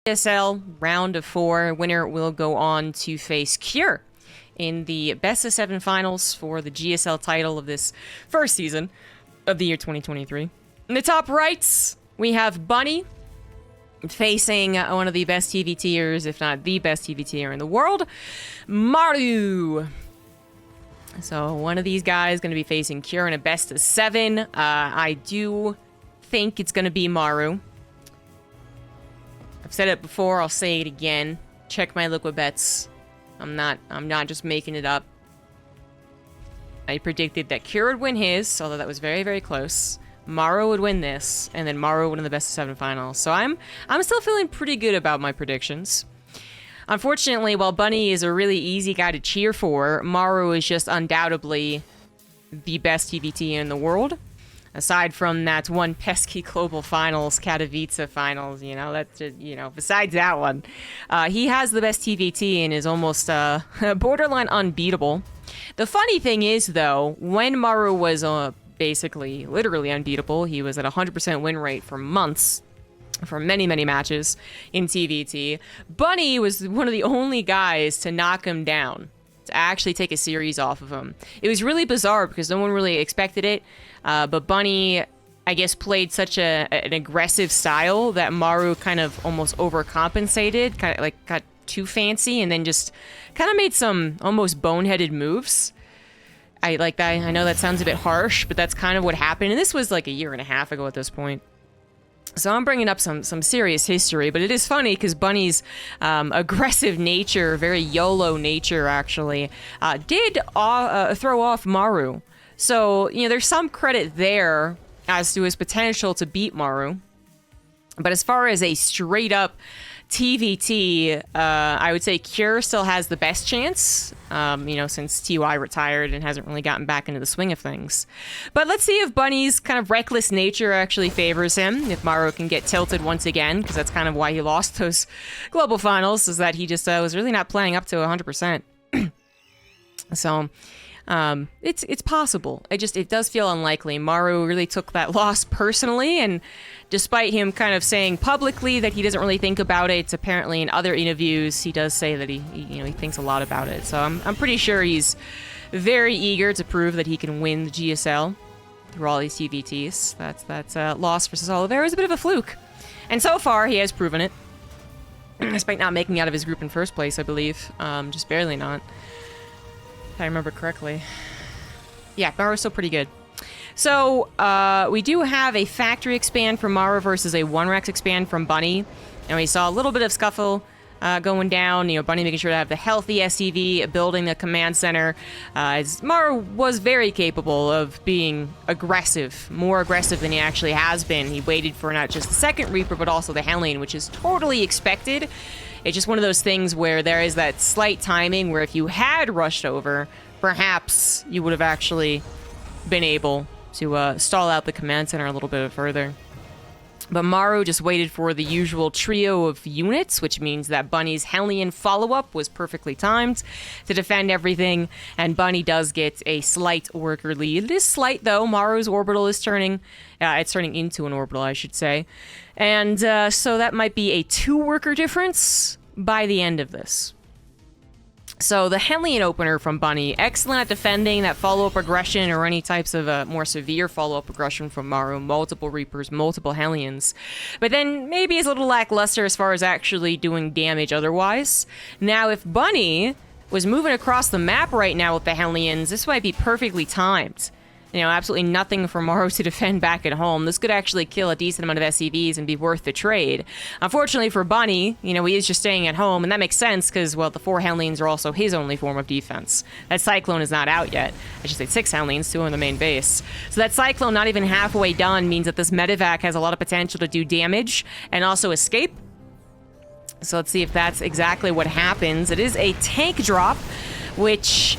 GSL round of 4. Winner will go on to face Cure in the best of 7 finals for the GSL title of this first season of the year 2023. In the top rights, we have Bunny facing one of the best TVTers, if not the best TVTer in the world, Maru. So one of these guys is going to be facing Cure in a best of 7. I do think it's going to be Maru. I've said it before, I'll say it again. Check my liquid bets. I'm not just making it up. I predicted that Cure would win his, although that was very, very close. Maru would win this, and then Maru would win the best of 7 finals. So I'm still feeling pretty good about my predictions. Unfortunately, while Bunny is a really easy guy to cheer for, Maru is just undoubtedly the best TVT in the world. Aside from that one pesky global finals, Katowice finals, that's just, besides that one, he has the best TVT and is almost borderline unbeatable. The funny thing is, though, when Maru was basically literally unbeatable, he was at 100% win rate for months, for many, many matches in TVT. Bunny was one of the only guys to knock him down, to actually take a series off of him. It was really bizarre because no one really expected it. But Bunny, I guess, played such an aggressive style that Maru kind of almost overcompensated, kind of like got too fancy, and then just kind of made some almost boneheaded moves. I like that. I know that sounds a bit harsh, but that's kind of what happened. And this was like a year and a half ago at this point. So I'm bringing up some serious history, but it is funny because Bunny's aggressive nature, very YOLO nature, actually, did throw off Maru. So, there's some credit there as to his potential to beat Maru. But as far as a straight-up TVT, I would say Cure still has the best chance, since TY retired and hasn't really gotten back into the swing of things. But let's see if Bunny's kind of reckless nature actually favors him, if Maru can get tilted once again, because that's kind of why he lost those global finals, is that he just was really not playing up to 100%. So... it's possible. It does feel unlikely. Maru really took that loss personally, and despite him kind of saying publicly that he doesn't really think about it, apparently in other interviews he does say that he thinks a lot about it. So I'm pretty sure he's very eager to prove that he can win the GSL through all these TVTs. That's loss versus Oliveira is a bit of a fluke, and so far he has proven it, despite not making it out of his group in first place, I believe. Just barely not. If I remember correctly. Yeah, Maru's still pretty good. So, we do have a factory expand from Maru versus a 1-Rex expand from Bunny. And we saw a little bit of scuffle going down. Bunny making sure to have the healthy SCV, building the command center. As Maru was very capable of being aggressive, more aggressive than he actually has been. He waited for not just the second Reaper, but also the Hellion, which is totally expected. It's just one of those things where there is that slight timing where if you had rushed over, perhaps you would have actually been able to stall out the command center a little bit further. But Maru just waited for the usual trio of units, which means that Bunny's Hellion follow-up was perfectly timed to defend everything, and Bunny does get a slight worker lead. It is slight, though. Maru's orbital is turning... it's turning into an orbital, I should say. And so that might be a 2-worker difference by the end of this. So the Hellion opener from Bunny, excellent at defending that follow-up aggression or any types of more severe follow-up aggression from Maru, multiple Reapers, multiple Hellions. But then maybe it's a little lackluster as far as actually doing damage otherwise. Now, if Bunny was moving across the map right now with the Hellions, this might be perfectly timed. Absolutely nothing for Maru to defend back at home. This could actually kill a decent amount of SCVs and be worth the trade. Unfortunately for Bunny, he is just staying at home, and that makes sense because, well, the 4 Hellions are also his only form of defense. That Cyclone is not out yet. I should say 6 Hellions, 2 on the main base. So that Cyclone not even halfway done means that this Medivac has a lot of potential to do damage and also escape. So let's see if that's exactly what happens. It is a tank drop, which...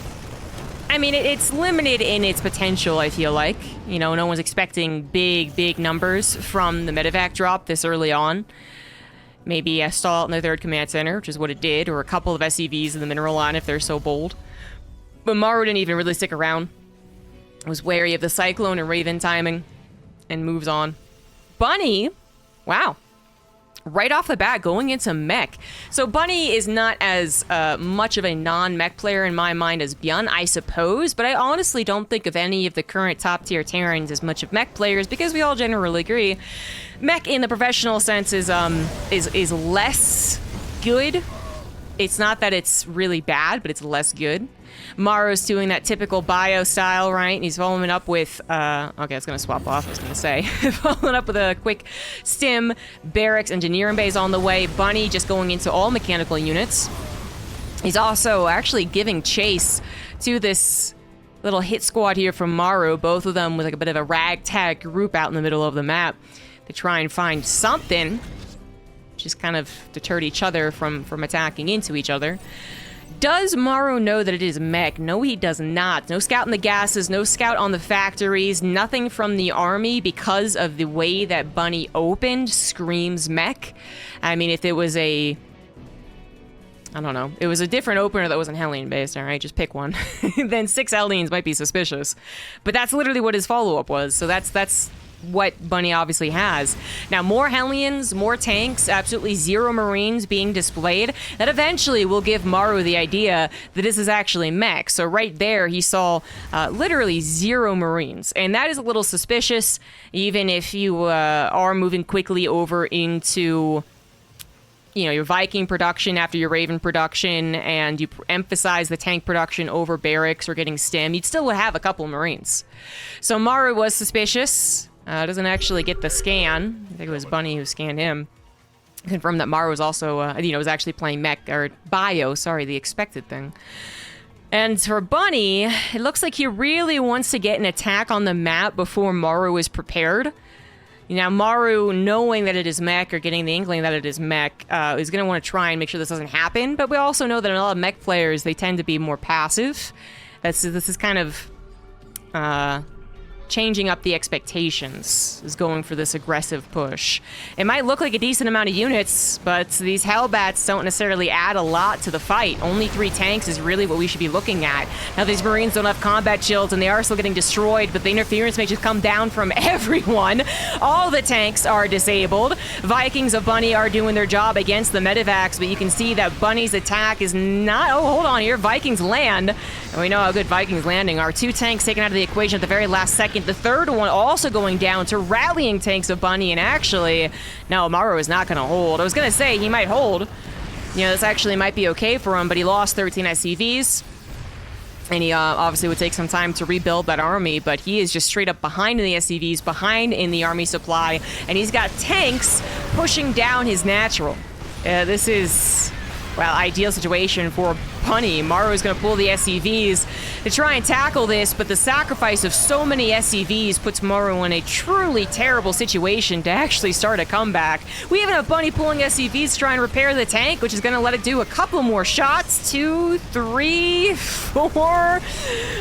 it's limited in its potential, I feel like. No one's expecting big numbers from the Medivac drop this early on. Maybe a stall out in the 3rd command center, which is what it did, or a couple of SCVs in the mineral line if they're so bold. But Maru didn't even really stick around. Was wary of the Cyclone and Raven timing, and moves on. Bunny, wow. right off the bat going into mech. So Bunny is not as much of a non-mech player in my mind as Byun, I suppose, but I honestly don't think of any of the current top-tier Terrans as much of mech players because we all generally agree mech in the professional sense is less good. It's not that it's really bad, but it's less good. Maru's doing that typical bio style, right? And he's following up with, okay, I was going to swap off, I was going to say. Following up with a quick stim, barracks, engineering bays on the way. Bunny just going into all mechanical units. He's also actually giving chase to this little hit squad here from Maru, both of them with like a bit of a ragtag group out in the middle of the map to try and find something. Just kind of deterred each other from attacking into each other. Does Maru know that it is mech? No, he does not. No scout in the gases, no scout on the factories, nothing from the army because of the way that Bunny opened screams mech. I mean, if it was I don't know, it was a different opener that wasn't Hellion based, all right, just pick one. Then 6 Hellions might be suspicious. But that's literally what his follow-up was, so that's what Bunny obviously has. Now, more Hellions, more tanks, absolutely 0 Marines being displayed. That eventually will give Maru the idea that this is actually mech. So right there, he saw literally 0 Marines. And that is a little suspicious, even if you are moving quickly over into, you know, your Viking production after your Raven production, and you emphasize the tank production over barracks or getting stim, you'd still have a couple Marines. So Maru was suspicious. Doesn't actually get the scan. I think it was Bunny who scanned him. Confirmed that Maru was also, was actually playing mech, or bio, sorry, the expected thing. And for Bunny, it looks like he really wants to get an attack on the map before Maru is prepared. Now, Maru, knowing that it is mech, or getting the inkling that it is mech, is going to want to try and make sure this doesn't happen. But we also know that a lot of mech players, they tend to be more passive. This is kind of changing up the expectations, is going for this aggressive push. It might look like a decent amount of units, but these Hellbats don't necessarily add a lot to the fight. Only 3 tanks is really what we should be looking at. Now, these Marines don't have combat shields, and they are still getting destroyed, but the interference may just come down from everyone. All the tanks are disabled. Vikings of Bunny are doing their job against the Medivacs, but you can see that Bunny's attack is not... Oh, hold on here. Vikings land. And we know how good Vikings landing are. 2 tanks taken out of the equation at the very last second. The third one also going down to rallying tanks of Bunny, and actually, no, Maru is not going to hold. I was going to say he might hold. You know, this actually might be okay for him, but he lost 13 SCVs. And he obviously would take some time to rebuild that army, but he is just straight up behind in the SCVs, behind in the army supply, and he's got tanks pushing down his natural. This is... well, ideal situation for Bunny. Maru is going to pull the SCVs to try and tackle this, but the sacrifice of so many SCVs puts Maru in a truly terrible situation to actually start a comeback. We even have Bunny pulling SCVs to try and repair the tank, which is going to let it do a couple more shots. 2, 3, 4. All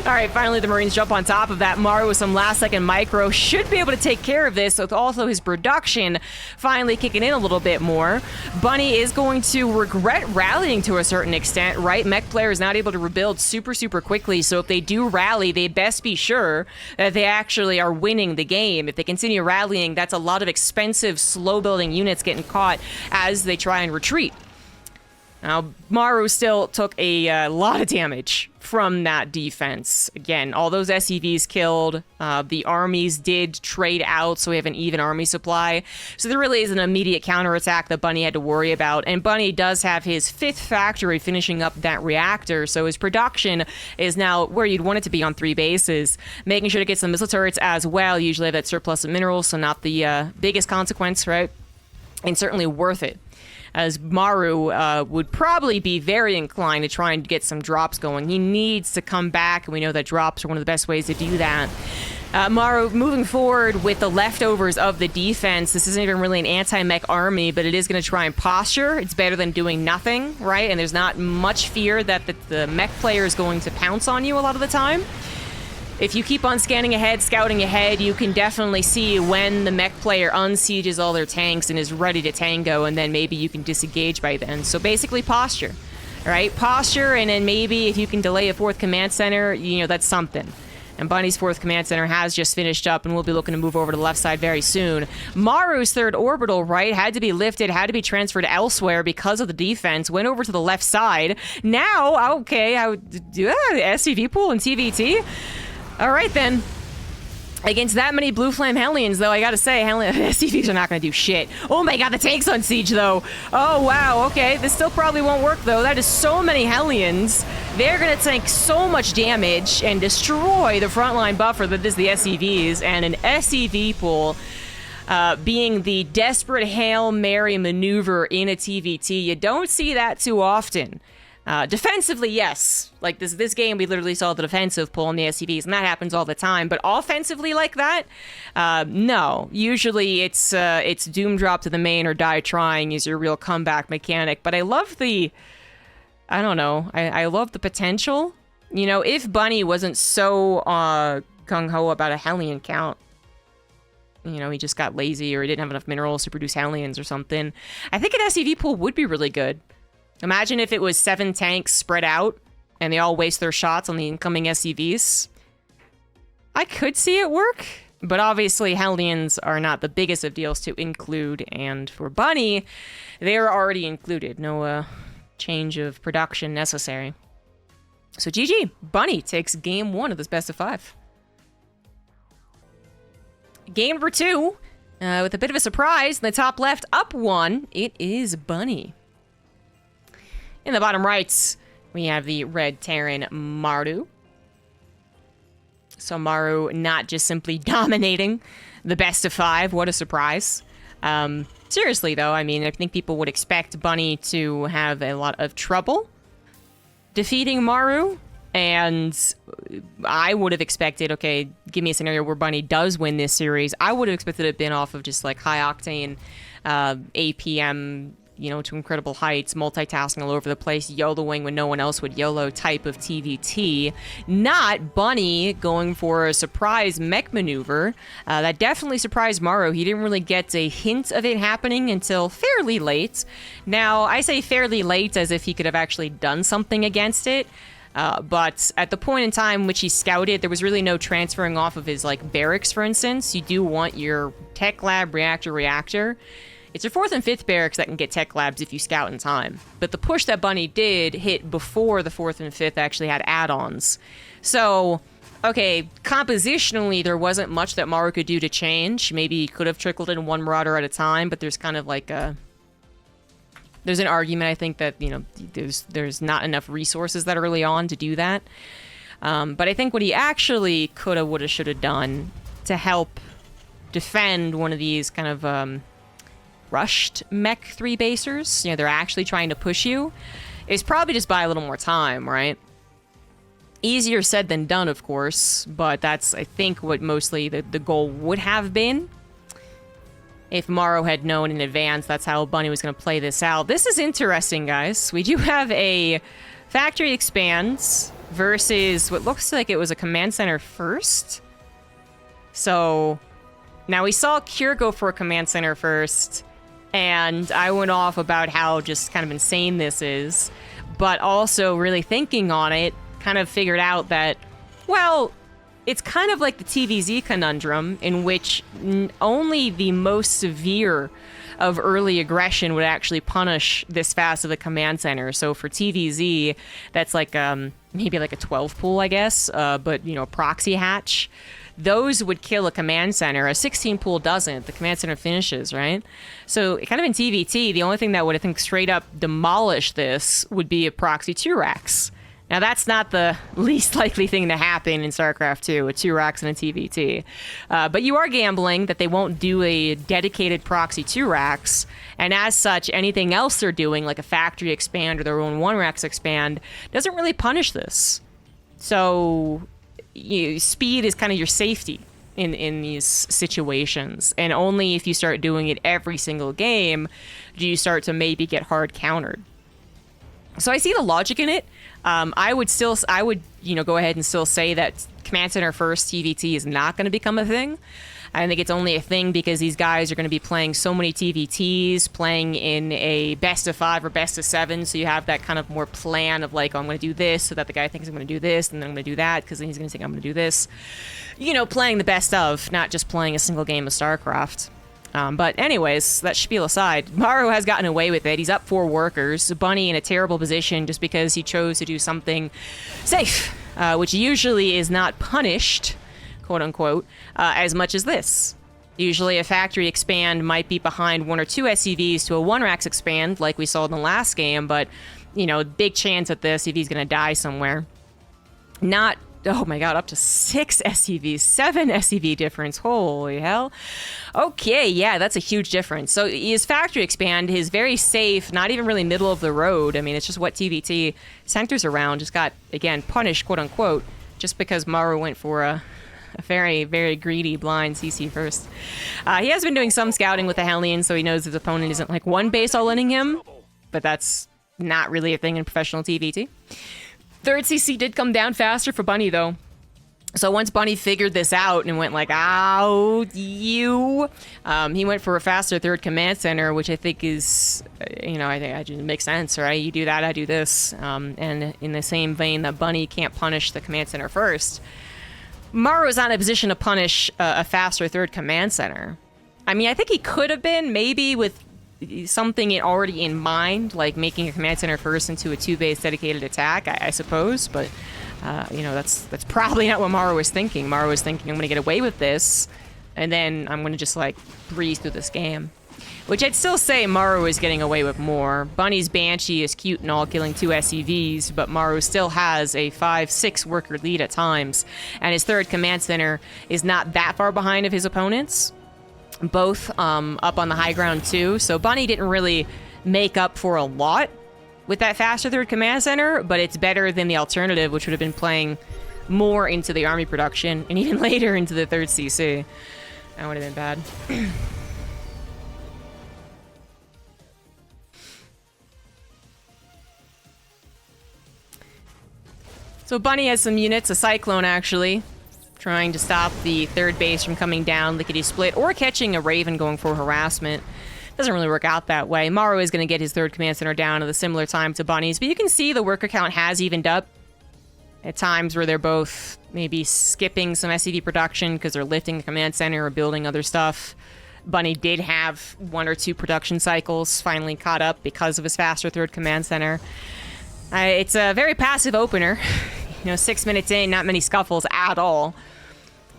right, finally the Marines jump on top of that. Maru with some last-second micro should be able to take care of this, with also his production finally kicking in a little bit more. Bunny is going to regret rallying to a certain extent, right? Mech player is not able to rebuild super quickly, so if they do rally, they best be sure that they actually are winning the game. If they continue rallying, that's a lot of expensive, slow-building units getting caught as they try and retreat. Now, Maru still took a lot of damage from that defense. Again, all those SCVs killed. The armies did trade out, so we have an even army supply. So there really is an immediate counterattack that Bunny had to worry about. And Bunny does have his 5th factory finishing up that reactor, so his production is now where you'd want it to be on 3 bases. Making sure to get some missile turrets as well. Usually have that surplus of minerals, so not the biggest consequence, right? And certainly worth it, as Maru would probably be very inclined to try and get some drops going. He needs to come back, and we know that drops are one of the best ways to do that. Maru moving forward with the leftovers of the defense. This isn't even really an anti-mech army, but it is going to try and posture. It's better than doing nothing, right? And there's not much fear that the mech player is going to pounce on you a lot of the time. If you keep on scanning ahead, scouting ahead, you can definitely see when the mech player unsieges all their tanks and is ready to tango, and then maybe you can disengage by then. So basically posture, right? Posture, and then maybe if you can delay a 4th command center, you know, that's something. And Bunny's 4th command center has just finished up, and we'll be looking to move over to the left side very soon. Maru's 3rd orbital, right, had to be lifted, had to be transferred elsewhere because of the defense, went over to the left side. Now, okay, SCV pool and TVT? All right, then. Against that many Blue Flame Hellions, though, I gotta say, SCVs are not gonna do shit. Oh my god, the tank's on siege, though. Oh, wow, okay. This still probably won't work, though. That is so many Hellions. They're gonna tank so much damage and destroy the frontline buffer that is the SCVs, and an SCV pool being the desperate Hail Mary maneuver in a TVT. You don't see that too often. Defensively, yes. Like this game, we literally saw the defensive pull on the SCVs, and that happens all the time. But offensively like that, no. Usually it's doom drop to the main or die trying is your real comeback mechanic. But I love I don't know. I love the potential. You know, if Bunny wasn't so gung-ho about a Hellion count, you know, he just got lazy or he didn't have enough minerals to produce Hellions or something, I think an SCV pool would be really good. Imagine if it was 7 tanks spread out and they all waste their shots on the incoming SCVs. I could see it work, but obviously Hellions are not the biggest of deals to include, and for Bunny, they are already included. No change of production necessary. So GG, Bunny takes game 1 of this best of 5. Game number 2, with a bit of a surprise, in the top left, up 1, it is Bunny. In the bottom right, we have the red Terran Maru. So Maru not just simply dominating the best of 5. What a surprise. Seriously, though, I mean, I think people would expect Bunny to have a lot of trouble defeating Maru. And I would have expected, okay, give me a scenario where Bunny does win this series. I would have expected it to have been off of just like high-octane APM, you know, to incredible heights, multitasking all over the place, YOLOing when no one else would YOLO type of TVT. Not Bunny going for a surprise mech maneuver. That definitely surprised Maru. He didn't really get a hint of it happening until fairly late. Now, I say fairly late as if he could have actually done something against it. But at the point in time which he scouted, there was really no transferring off of his, like, barracks, for instance. You do want your tech lab, reactor. It's your 4th and 5th barracks that can get tech labs if you scout in time. But the push that Bunny did hit before the 4th and 5th actually had add-ons. So, okay, compositionally, there wasn't much that Maru could do to change. Maybe he could have trickled in 1 Marauder at a time, but there's kind of like a... There's an argument, I think, that, you know, there's not enough resources that early on to do that. But I think what he actually coulda, woulda, shoulda done to help defend one of these kind of rushed mech 3-basers, you know, they're actually trying to push you, is probably just buy a little more time, right? Easier said than done, of course, but that's, I think, what mostly the goal would have been. If Maru had known in advance that's how Bunny was going to play this out. This is interesting, guys. We do have a factory expands versus what looks like it was a command center first. So, now we saw Cure go for a command center first, and I went off about how just kind of insane this is, but also really thinking on it, kind of figured out that, well, it's kind of like the TVZ conundrum, in which only the most severe of early aggression would actually punish this fast of a command center. So for TVZ, that's like maybe like a 12 pool, I guess, but, you know, proxy hatch. Those would kill a command center. A 16 pool doesn't. The command center finishes, right? So kind of in TVT, the only thing that would, I think, straight up demolish this would be a proxy 2-racks. Now, that's not the least likely thing to happen in StarCraft 2, a 2-racks and a TVT. But you are gambling that they won't do a dedicated proxy 2-racks, and as such, anything else they're doing, like a factory expand or their own 1-racks expand, doesn't really punish this. So, speed is kind of your safety in these situations, and only if you start doing it every single game do you start to maybe get hard countered. So I see the logic in it. I would go ahead and still say that Command Center first TVT is not going to become a thing. I think it's only a thing because these guys are going to be playing so many TVTs, playing in a best of 5 or best of 7, so you have that kind of more plan of like, oh, I'm going to do this so that the guy thinks I'm going to do this, and then I'm going to do that because then he's going to think I'm going to do this. You know, playing the best of, not just playing a single game of StarCraft. But anyways, that spiel aside, Maru has gotten away with it. He's up 4 workers. Bunny in a terrible position just because he chose to do something safe, which usually is not punished, quote unquote, as much as this. Usually a factory expand might be behind 1 or 2 SCVs to a 1-Rax expand, like we saw in the last game, but, you know, big chance at this if he's going to die somewhere. Not... Oh my god, up to 6 SCVs, 7 SCV difference. Holy hell. Okay, yeah, that's a huge difference. So his factory expand, his very safe, not even really middle of the road. I mean, it's just what TVT centers around. Just got, again, punished, quote unquote, just because Maru went for a very, very greedy blind CC first. He has been doing some scouting with the Hellion, so he knows his opponent isn't like one base all-inning him, but that's not really a thing in professional TVT. Third CC did come down faster for Bunny, though. So once Bunny figured this out and went like, ow, you, he went for a faster third command center, which I think is, you know, I think it makes sense, right? You do that, I do this. And in the same vein that Bunny can't punish the command center first, Maru is not in a position to punish a faster third command center. I mean, I think he could have been, maybe with something already in mind, like making a command center first into a 2-base dedicated attack, I suppose, but you know, that's probably not what Maru was thinking. Maru was thinking, I'm going to get away with this, and then I'm going to just like breeze through this game. Which I'd still say Maru is getting away with more. Bunny's Banshee is cute and all, killing 2 SCVs, but Maru still has a 5-6 worker lead at times, and his third command center is not that far behind of his opponents. Both up on the high ground too, so Bunny didn't really make up for a lot with that faster third command center, but it's better than the alternative, which would have been playing more into the army production and even later into the third CC. That would have been bad. So Bunny has some units, a Cyclone actually, trying to stop the third base from coming down, lickety-split, or catching a Raven going for harassment. Doesn't really work out that way. Maru is going to get his third command center down at a similar time to Bunny's, but you can see the worker count has evened up at times where they're both maybe skipping some SCV production because they're lifting the command center or building other stuff. Bunny did have 1 or 2 production cycles, finally caught up because of his faster third command center. It's a very passive opener. You know, 6 minutes in, not many scuffles at all.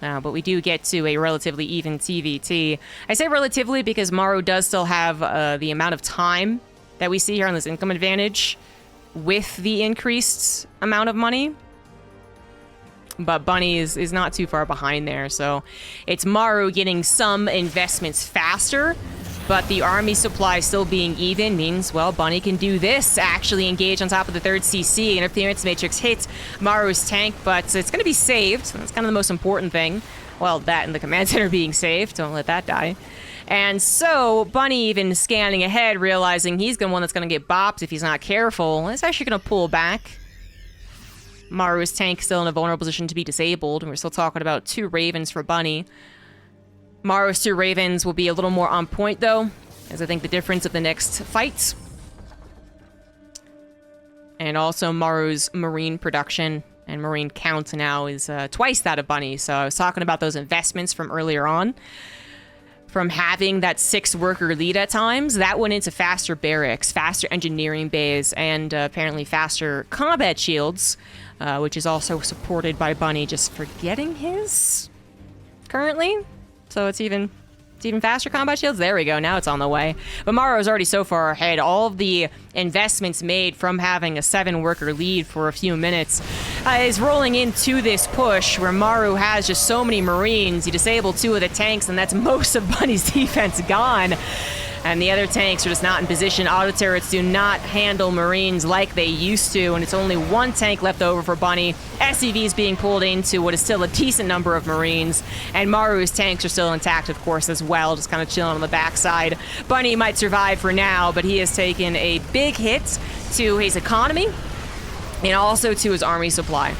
But we do get to a relatively even TVT. I say relatively because Maru does still have the amount of time that we see here on this income advantage with the increased amount of money. But Bunny is not too far behind there, so it's Maru getting some investments faster, but the army supply still being even means, well, Bunny can do this, actually engage on top of the third CC. Interference Matrix hits Maru's tank, but it's going to be saved. That's kind of the most important thing. Well, that and the command center being saved. Don't let that die. And so, Bunny even scanning ahead, realizing he's the one that's going to get bopped if he's not careful. It's actually going to pull back. Maru's tank still in a vulnerable position to be disabled, and we're still talking about 2 Ravens for Bunny. Maru's 2 Ravens will be a little more on point, though, as I think the difference of the next fight. And also Maru's Marine production and Marine count now is twice that of Bunny. So I was talking about those investments from earlier on. From having that 6 worker lead at times, that went into faster barracks, faster engineering bays, and apparently faster combat shields, which is also supported by Bunny just for getting his currently. So it's even faster combat shields. There we go. Now it's on the way. But Maru is already so far ahead. All of the investments made from having a 7-worker lead for a few minutes is rolling into this push where Maru has just so many Marines. He disabled 2 of the tanks, and that's most of Bunny's defense gone. And the other tanks are just not in position. Auto turrets do not handle Marines like they used to, and it's only 1 tank left over for Bunny. SCVs being pulled into what is still a decent number of Marines, and Maru's tanks are still intact, of course, as well, just kind of chilling on the backside. Bunny might survive for now, but he has taken a big hit to his economy and also to his army supply.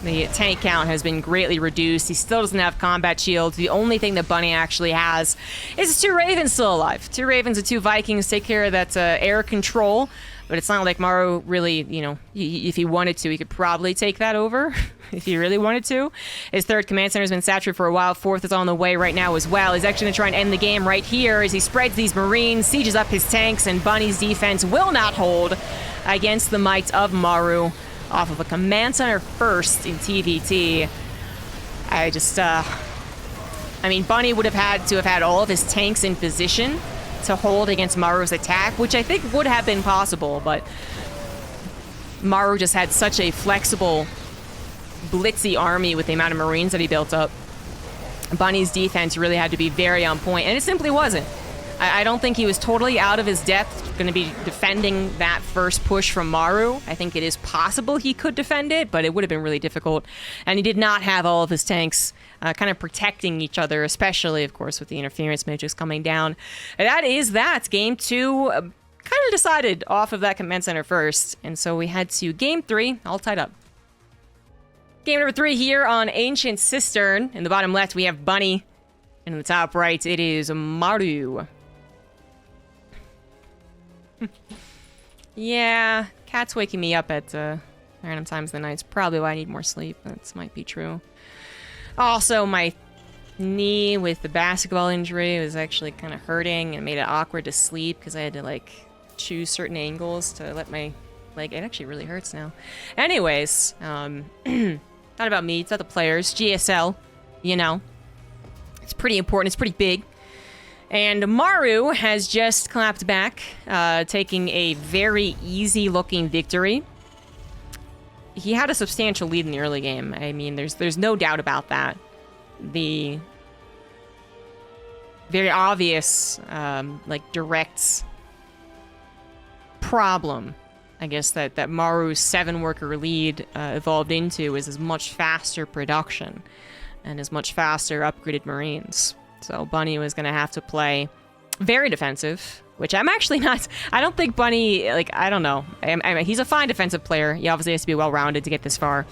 The tank count has been greatly reduced. He still doesn't have combat shields. The only thing that Bunny actually has is his 2 Ravens still alive. 2 Ravens and 2 Vikings take care of that air control. But it's not like Maru really, you know, if he wanted to, he could probably take that over if he really wanted to. His 3rd command center has been saturated for a while. 4th is on the way right now as well. He's actually going to try and end the game right here as he spreads these Marines, sieges up his tanks, and Bunny's defense will not hold against the might of Maru off of a command center first in TVT. I mean, Bunny would have had to have had all of his tanks in position to hold against Maru's attack, which I think would have been possible, but Maru just had such a flexible, blitzy army with the amount of Marines that he built up. Bunny's defense really had to be very on point, and it simply wasn't. I don't think he was totally out of his depth going to be defending that first push from Maru. I think it is possible he could defend it, but it would have been really difficult. And he did not have all of his tanks kind of protecting each other, especially, of course, with the interference matrix coming down. And that is that. Game 2 kind of decided off of that command center first. And so we head to Game 3, all tied up. Game number 3 here on Ancient Cistern. In the bottom left, we have Bunny. And in the top right, it is Maru. Yeah, cat's waking me up at random times of the night. It's probably why I need more sleep. That might be true. Also, my knee with the basketball injury was actually kind of hurting and made it awkward to sleep because I had to, like, choose certain angles to let my leg... It actually really hurts now. Anyways, not about me. It's about the players. GSL, you know. It's pretty important. It's pretty big. And Maru has just clapped back, taking a very easy-looking victory. He had a substantial lead in the early game. I mean, there's no doubt about that. The very obvious, like, direct problem, I guess, that Maru's 7-worker lead evolved into is his much faster production and his much faster upgraded Marines. So Bunny was going to have to play very defensive, which I'm actually not... I don't think Bunny... Like, I don't know. He's a fine defensive player. He obviously has to be well-rounded to get this far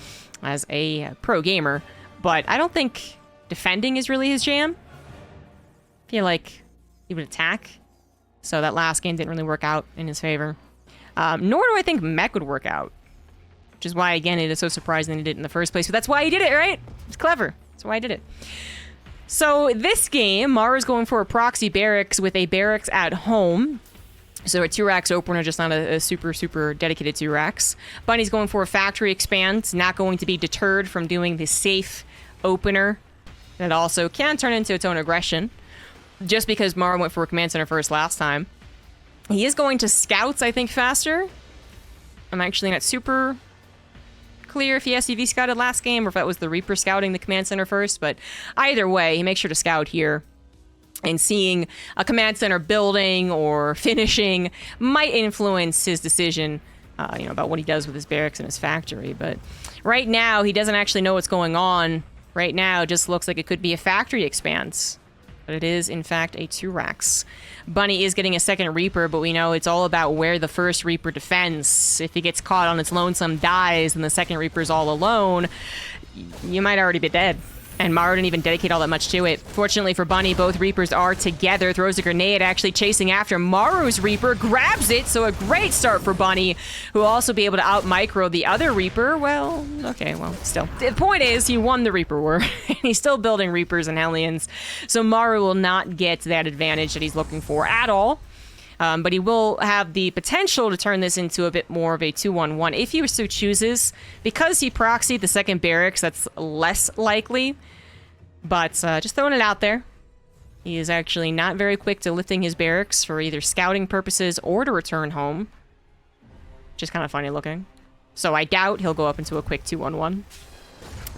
as a pro gamer. But I don't think defending is really his jam. I feel like he would attack. So that last game didn't really work out in his favor. Nor do I think mech would work out. Which is why, again, it is so surprising that he did it in the first place. But that's why he did it, right? It's clever. That's why I did it. So this game, Maru's going for a proxy barracks with a barracks at home. So a 2-racks opener, just not a super dedicated 2-racks. Bunny's going for a factory expand, not going to be deterred from doing the safe opener. That also can turn into its own aggression. Just because Maru went for a command center first last time. He is going to scouts, I think, faster. I'm actually not super clear if he SUV scouted last game or if that was the Reaper scouting the command center first, but either way, he makes sure to scout here. And seeing a command center building or finishing might influence his decision, about what he does with his barracks and his factory. But right now, he doesn't actually know what's going on. Right now, it just looks like it could be a factory expands. But it is, in fact, a 2-racks. Bunny is getting a second Reaper, but we know it's all about where the first Reaper defends. If he gets caught on its lonesome, dies, and the second Reaper's all alone, you might already be dead. And Maru didn't even dedicate all that much to it. Fortunately for Bunny, both Reapers are together. Throws a grenade, actually chasing after Maru's Reaper. Grabs it, so a great start for Bunny, who will also be able to out-micro the other Reaper. Well, okay, well, still. The point is, he won the Reaper war. He's still building Reapers and Hellions, so Maru will not get that advantage that he's looking for at all. But he will have the potential to turn this into a bit more of a 2-1-1 if he so chooses. Because he proxied the second barracks, that's less likely. But just throwing it out there. He is actually not very quick to lifting his barracks for either scouting purposes or to return home. Which is kind of funny looking. So I doubt he'll go up into a quick 2-1-1.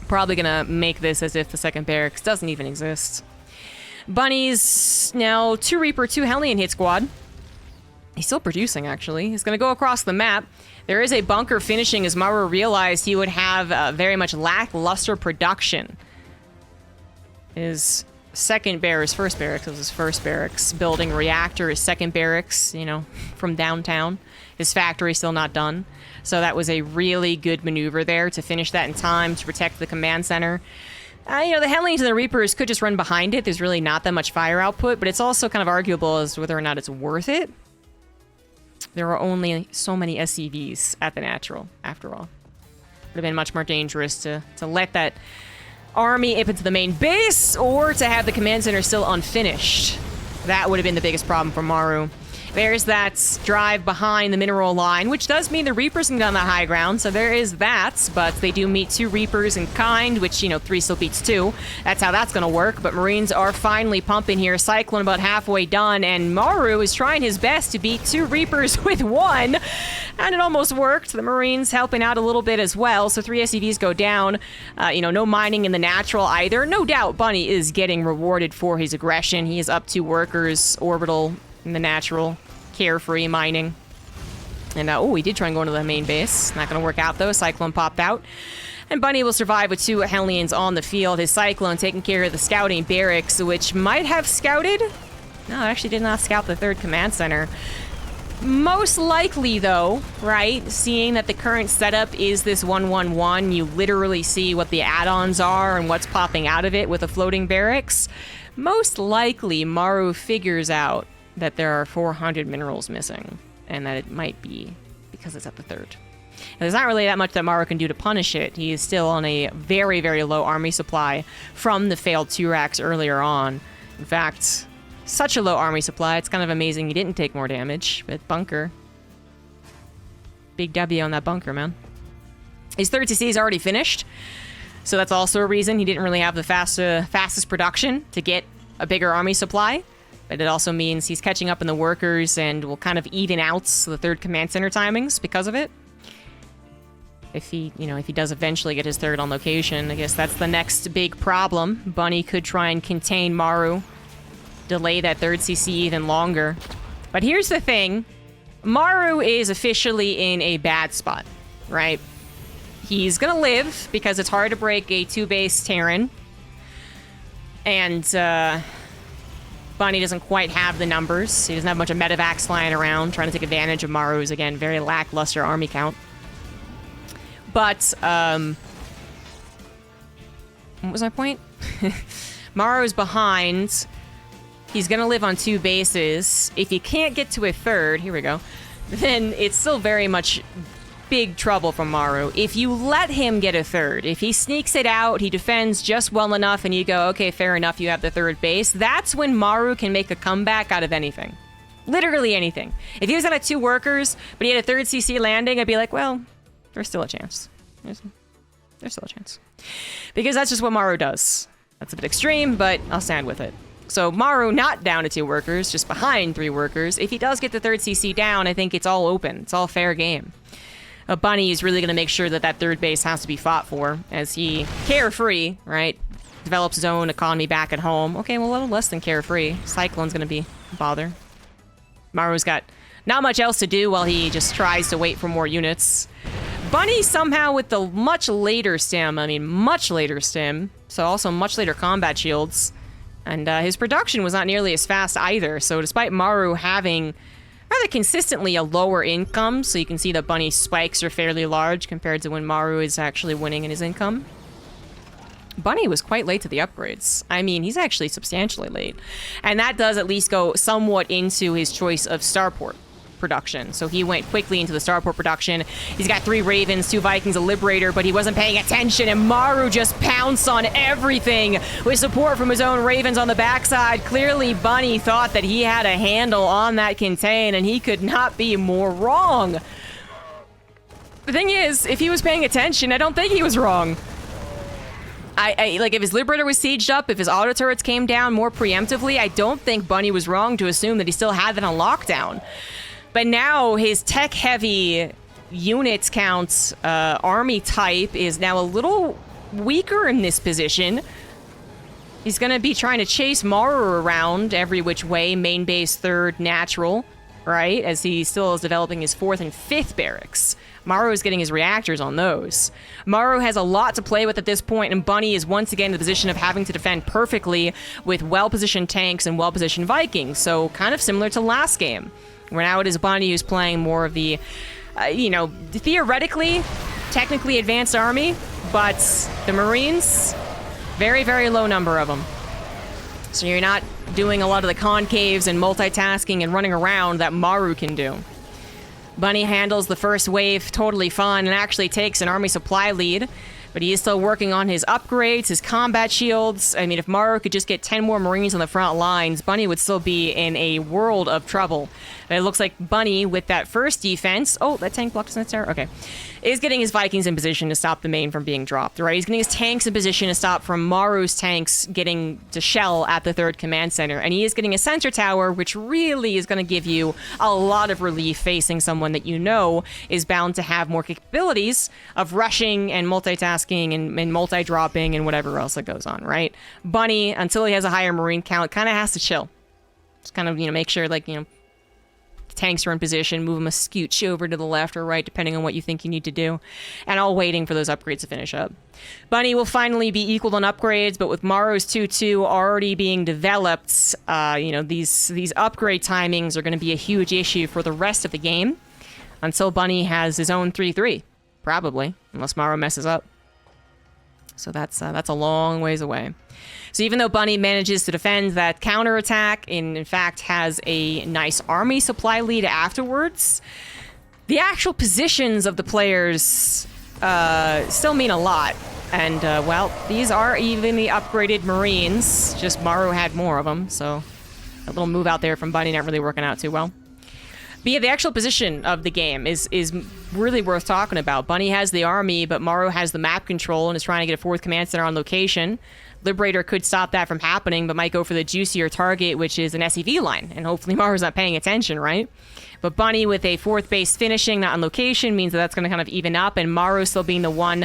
Probably gonna make this as if the second barracks doesn't even exist. Bunny's now 2 Reaper, 2 Hellion hit squad. He's still producing, actually. He's going to go across the map. There is a bunker finishing as Maru realized he would have very much lackluster production. His second barracks, first barracks, it was his first barracks. Building reactor, his second barracks, you know, from downtown. His factory still not done. So that was a really good maneuver there to finish that in time to protect the command center. You know, the Hellions and the Reapers could just run behind it. There's really not that much fire output, but it's also kind of arguable as to whether or not it's worth it. There are only so many SCVs at the natural, after all. Would have been much more dangerous to let that army up into the main base, or to have the command center still unfinished. That would have been the biggest problem for Maru. There's that drive behind the mineral line, which does mean the Reapers can get on the high ground, so there is that, but they do meet 2 Reapers in kind, which, you know, 3 still beats 2. That's how that's gonna work, but Marines are finally pumping here. Cyclone about halfway done, and Maru is trying his best to beat 2 Reapers with 1, and it almost worked. The Marines helping out a little bit as well, so 3 SCVs go down. You know, no mining in the natural either. No doubt Bunny is getting rewarded for his aggression. He is up 2 workers, orbital in the natural, carefree mining. And, oh, he did try and go into the main base. Not going to work out, though. Cyclone popped out. And Bunny will survive with 2 Hellions on the field. His Cyclone taking care of the scouting barracks, which might have scouted. No, it actually did not scout the 3rd command center. Most likely, though, right, seeing that the current setup is this 1-1-1, you literally see what the add-ons are and what's popping out of it with a floating barracks. Most likely, Maru figures out that there are 400 minerals missing, and that it might be because it's at the 3rd. And there's not really that much that Maru can do to punish it. He is still on a very, very low army supply from the failed 2 racks earlier on. In fact, such a low army supply, it's kind of amazing he didn't take more damage. But bunker. Big W on that bunker, man. His 3rd CC is already finished, so that's also a reason he didn't really have the fastest production to get a bigger army supply. But it also means he's catching up in the workers and will kind of even out the 3rd command center timings because of it. If he, you know, if he does eventually get his 3rd on location, I guess that's the next big problem. Bunny could try and contain Maru, delay that 3rd CC even longer. But here's the thing. Maru is officially in a bad spot, right? He's gonna live because it's hard to break a 2-base Terran. And, Bunny doesn't quite have the numbers. He doesn't have a bunch of medevacs flying around, trying to take advantage of Maru's, again, very lackluster army count. But, what was my point? Maru's behind. He's gonna live on 2 bases. If he can't get to a 3rd, here we go, then it's still very much big trouble from Maru. If you let him get a 3rd, if he sneaks it out, he defends just well enough, and you go, okay, fair enough, you have the 3rd base, that's when Maru can make a comeback out of anything. Literally anything. If he was on a 2 workers, but he had a 3rd CC landing, I'd be like, well, there's still a chance. There's still a chance. Because that's just what Maru does. That's a bit extreme, but I'll stand with it. So Maru not down to 2 workers, just behind 3 workers. If he does get the 3rd CC down, I think it's all open. It's all fair game. Bunny is really going to make sure that that 3rd base has to be fought for, as he, carefree, right, develops his own economy back at home. Okay, well, a little less than carefree. Cyclone's going to be a bother. Maru's got not much else to do while he just tries to wait for more units. Bunny somehow with the much later stim, so also much later combat shields, and his production was not nearly as fast either, so despite Maru having rather consistently a lower income, so you can see that Bunny's spikes are fairly large compared to when Maru is actually winning in his income. Bunny was quite late to the upgrades. I mean, he's actually substantially late. And that does at least go somewhat into his choice of starport production. So he went quickly into the starport production. He's got 3 Ravens, 2 Vikings, a Liberator, but he wasn't paying attention, and Maru just pounced on everything with support from his own Ravens on the backside. Clearly, Bunny thought that he had a handle on that contain, and he could not be more wrong. The thing is, if he was paying attention, I don't think he was wrong. Like, if his Liberator was sieged up, if his auto turrets came down more preemptively, I don't think Bunny was wrong to assume that he still had that on lockdown. But now his tech-heavy units count, army type is now a little weaker in this position. He's going to be trying to chase Maru around every which way, main base 3rd, natural. right? As he still is developing his 4th and 5th barracks. Maru is getting his reactors on those. Maru has a lot to play with at this point, and Bunny is once again in the position of having to defend perfectly with well-positioned tanks and well-positioned Vikings, so kind of similar to last game, where now it is Bunny who's playing more of the, you know, theoretically, technically advanced army, but the Marines, very, very low number of them. So you're not doing a lot of the concaves and multitasking and running around that Maru can do. Bunny handles the first wave totally fine and actually takes an army supply lead, but he is still working on his upgrades, his combat shields. I mean, if Maru could just get 10 more Marines on the front lines, Bunny would still be in a world of trouble. But it looks like Bunny, with that first defense... Oh, that tank blocked his net there? Okay. Is getting his Vikings in position to stop the main from being dropped, right? He's getting his tanks in position to stop from Maru's tanks getting to shell at the 3rd command center. And he is getting a sensor tower, which really is going to give you a lot of relief facing someone that you know is bound to have more capabilities of rushing and multitasking and multi-dropping and whatever else that goes on, right? Bunny, until he has a higher Marine count, kind of has to chill. Just kind of, you know, make sure, like, you know, tanks are in position, move them a scooch over to the left or right, depending on what you think you need to do, and all waiting for those upgrades to finish up. Bunny will finally be equaled on upgrades, but with Maru's 2-2 already being developed, you know, these upgrade timings are going to be a huge issue for the rest of the game, until Bunny has his own 3-3, probably, unless Maru messes up. So that's a long ways away. So even though Bunny manages to defend that counterattack and in fact has a nice army supply lead afterwards, the actual positions of the players still mean a lot. And, well, these are evenly upgraded Marines, just Maru had more of them, so a little move out there from Bunny not really working out too well. But yeah, the actual position of the game is really worth talking about. Bunny has the army, but Maru has the map control and is trying to get a 4th command center on location. Liberator could stop that from happening, but might go for the juicier target, which is an SEV line. And hopefully Maru's not paying attention, right? But Bunny with a 4th base finishing, not on location, means that that's going to kind of even up, and Maru still being the one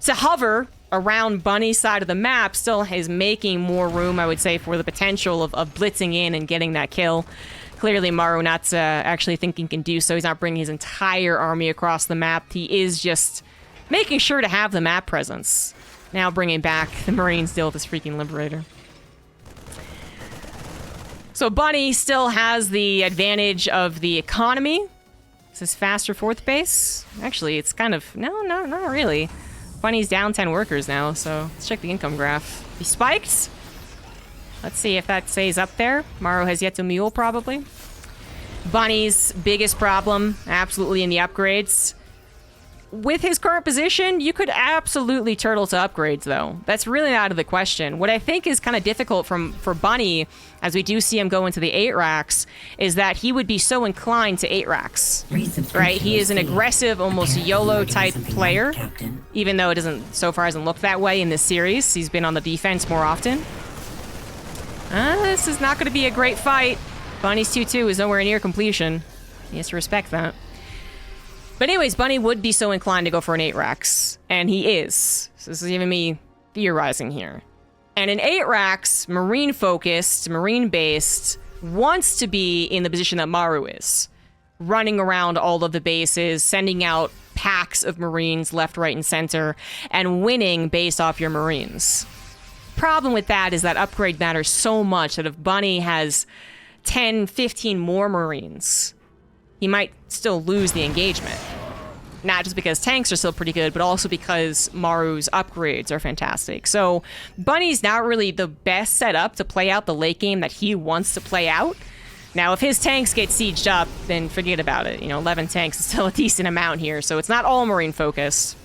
to hover around Bunny's side of the map still is making more room, I would say, for the potential of blitzing in and getting that kill. Clearly, Maru not actually thinking can do so. He's not bringing his entire army across the map. He is just making sure to have the map presence. Now bringing back the Marines deal with this freaking Liberator. So Bunny still has the advantage of the economy. This is faster 4th base. Actually, it's kind of... No, not really. Bunny's down 10 workers now, so let's check the income graph. He spiked. Let's see if that stays up there. Maru has yet to mule, probably. Bunny's biggest problem, absolutely in the upgrades. With his current position, you could absolutely turtle to upgrades, though. That's really out of the question. What I think is kind of difficult for Bunny, as we do see him go into the 8 racks, is that he would be so inclined to 8 racks. Right? He is an aggressive, almost YOLO-type player, even though it so far hasn't looked that way in this series. He's been on the defense more often. This is not going to be a great fight. Bunny's 2-2 is nowhere near completion. He has to respect that. But anyways, Bunny would be so inclined to go for an 8 racks, and he is. So this is even me theorizing here. And an 8 racks, Marine-focused, Marine-based, wants to be in the position that Maru is. Running around all of the bases, sending out packs of Marines left, right, and center, and winning based off your Marines. Problem with that is that upgrade matters so much that if Bunny has 10, 15 more Marines, he might still lose the engagement. Not just because tanks are still pretty good, but also because Maru's upgrades are fantastic. So Bunny's not really the best setup to play out the late game that he wants to play out. Now, if his tanks get sieged up, then forget about it. You know, 11 tanks is still a decent amount here, so it's not all Marine focused.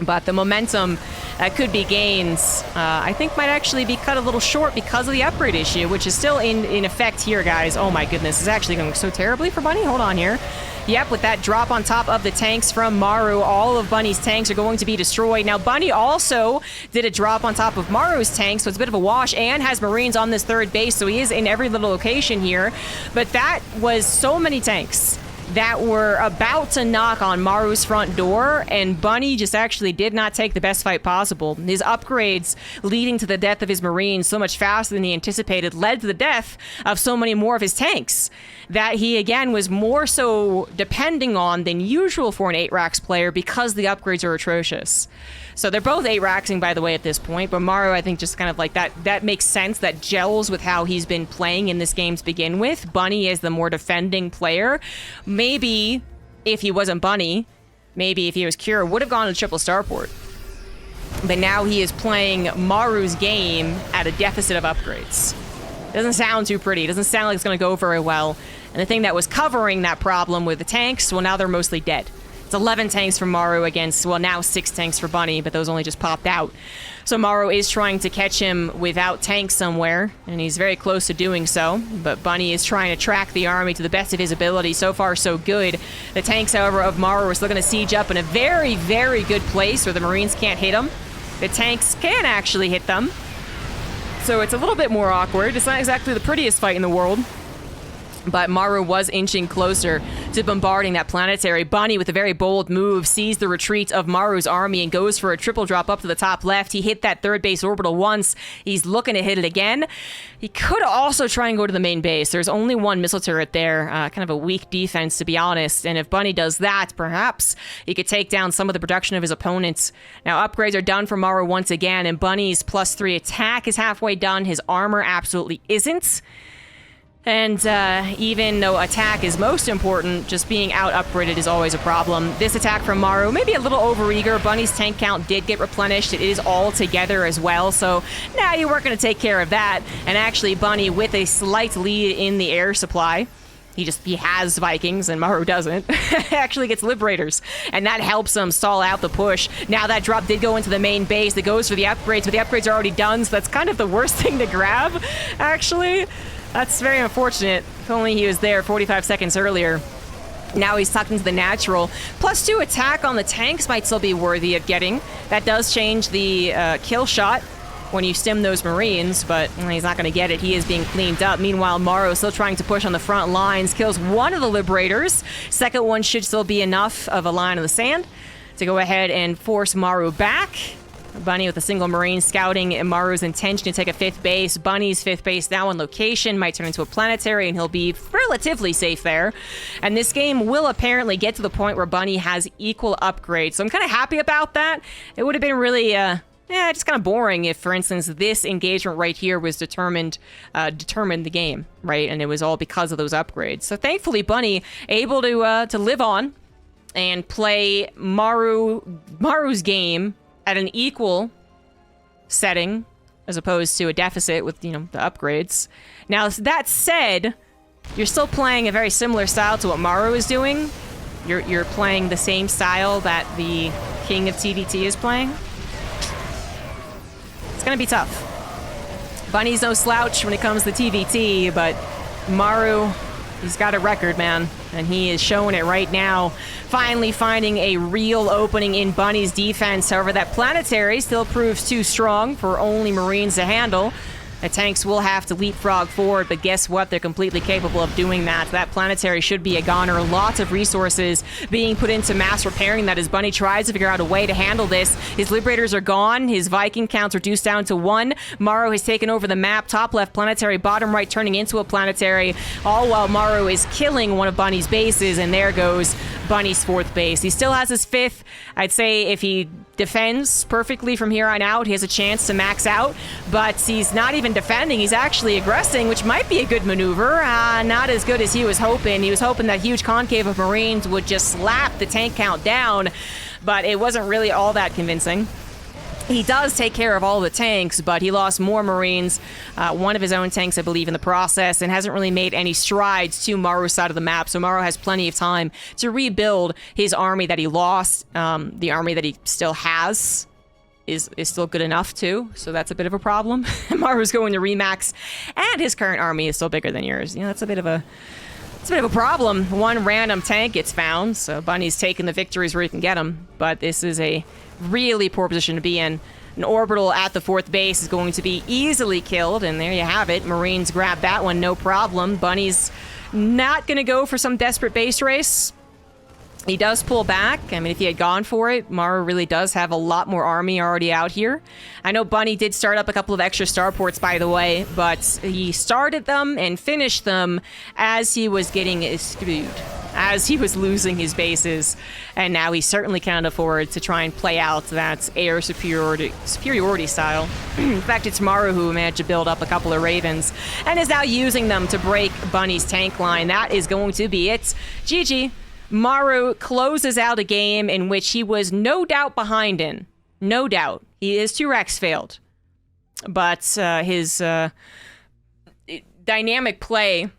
But the momentum that could be gained, I think might actually be cut a little short because of the upgrade issue, which is still in effect here, guys. Oh my goodness, it's actually going so terribly for Bunny. Hold on here. Yep, with that drop on top of the tanks from Maru, all of Bunny's tanks are going to be destroyed. Now, Bunny also did a drop on top of Maru's tanks, so it's a bit of a wash, and has Marines on this 3rd base, so he is in every little location here. But that was so many tanks. that were about to knock on Maru's front door, and Bunny just actually did not take the best fight possible. His upgrades leading to the death of his Marines so much faster than he anticipated led to the death of so many more of his tanks that he, again, was more so depending on than usual for an 8-Rax player because the upgrades are atrocious. So they're both 8-Raxing, by the way, at this point, but Maru, I think, just kind of like that makes sense. That gels with how he's been playing in this game to begin with. Bunny is the more defending player. Maybe if he wasn't Bunny, maybe if he was Kira, would have gone to triple starport. But now he is playing Maru's game at a deficit of upgrades. Doesn't sound too pretty. Doesn't sound like it's going to go very well. And the thing that was covering that problem with the tanks, well, now they're mostly dead. It's 11 tanks for Maru against, well, now 6 tanks for Bunny, but those only just popped out. So Maru is trying to catch him without tanks somewhere, and he's very close to doing so. But Bunny is trying to track the army to the best of his ability. So far, so good. The tanks, however, of Maru are still going to siege up in a very, very good place where the Marines can't hit them. The tanks can actually hit them. So it's a little bit more awkward. It's not exactly the prettiest fight in the world. But Maru was inching closer to bombarding that planetary. Bunny, with a very bold move, sees the retreat of Maru's army and goes for a triple drop up to the top left. He hit that third base orbital once. He's looking to hit it again. He could also try and go to the main base. There's only one missile turret there. Kind of a weak defense, to be honest. And if Bunny does that, perhaps he could take down some of the production of his opponents. Now, upgrades are done for Maru once again, and Bunny's +3 attack is halfway done. His armor absolutely isn't. And even though attack is most important, just being out-upgraded is always a problem. This attack from Maru, maybe a little overeager. Bunny's tank count did get replenished. It is all together as well, so now you weren't going to take care of that. And actually, Bunny, with a slight lead in the air supply, he has Vikings, and Maru doesn't. Actually gets Liberators, and that helps him stall out the push. Now that drop did go into the main base. That goes for the upgrades, but the upgrades are already done, so that's kind of the worst thing to grab, actually. That's very unfortunate. If only he was there 45 seconds earlier. Now he's tucked into the natural. +2 attack on the tanks might still be worthy of getting. That does change the kill shot when you stim those Marines, but he's not going to get it. He is being cleaned up. Meanwhile, Maru is still trying to push on the front lines. Kills one of the Liberators. Second one should still be enough of a line in the sand to go ahead and force Maru back. Bunny with a single Marine scouting Maru's intention to take a 5th base. Bunny's 5th base now on location might turn into a planetary, and he'll be relatively safe there. And this game will apparently get to the point where Bunny has equal upgrades. So I'm kind of happy about that. It would have been really, just kind of boring if, for instance, this engagement right here was determined the game, right? And it was all because of those upgrades. So thankfully, Bunny able to live on and play Maru's game at an equal setting as opposed to a deficit with, the upgrades. Now, that said, you're still playing a very similar style to what Maru is doing. You're playing the same style that the King of TVT is playing. It's gonna be tough. Bunny's no slouch when it comes to TVT, but Maru, he's got a record, man, and he is showing it right now. Finally finding a real opening in Bunny's defense. However, that planetary still proves too strong for only Marines to handle. The tanks will have to leapfrog forward, but guess what? They're completely capable of doing that. That planetary should be a goner. Lots of resources being put into mass repairing that as Bunny tries to figure out a way to handle this. His Liberators are gone. His Viking counts reduced down to 1. Maru has taken over the map. Top left planetary, bottom right turning into a planetary. All while Maru is killing one of Bunny's bases, and there goes Bunny's 4th base. He still has his 5th. I'd say if he defends perfectly from here on out, he has a chance to max out, but he's not even defending. He's actually aggressing, which might be a good maneuver. Not as good as he was hoping. He was hoping that huge concave of Marines would just slap the tank count down, but it wasn't really all that convincing. He does take care of all the tanks, but he lost more Marines, one of his own tanks, I believe, in the process, and hasn't really made any strides to Maru's side of the map. So Maru has plenty of time to rebuild his army that he lost. The army that he still has is still good enough, too, so that's a bit of a problem. Maru's going to remax, and his current army is still bigger than yours. That's a bit of a... It's a bit of a problem. One random tank gets found, so Bunny's taking the victories where he can get them, but this is a really poor position to be in. An orbital at the 4th base is going to be easily killed, and there you have it. Marines grab that one, no problem. Bunny's not going to go for some desperate base race. He does pull back. I mean, if he had gone for it, Maru really does have a lot more army already out here. I know Bunny did start up a couple of extra starports, by the way, but he started them and finished them as he was getting screwed, as he was losing his bases, and now he certainly can't afford to try and play out that air superiority style. In fact, it's Maru who managed to build up a couple of Ravens and is now using them to break Bunny's tank line. That is going to be it. GG. Maru closes out a game in which he was no doubt behind in. No doubt. His 2-Rex failed. But his dynamic play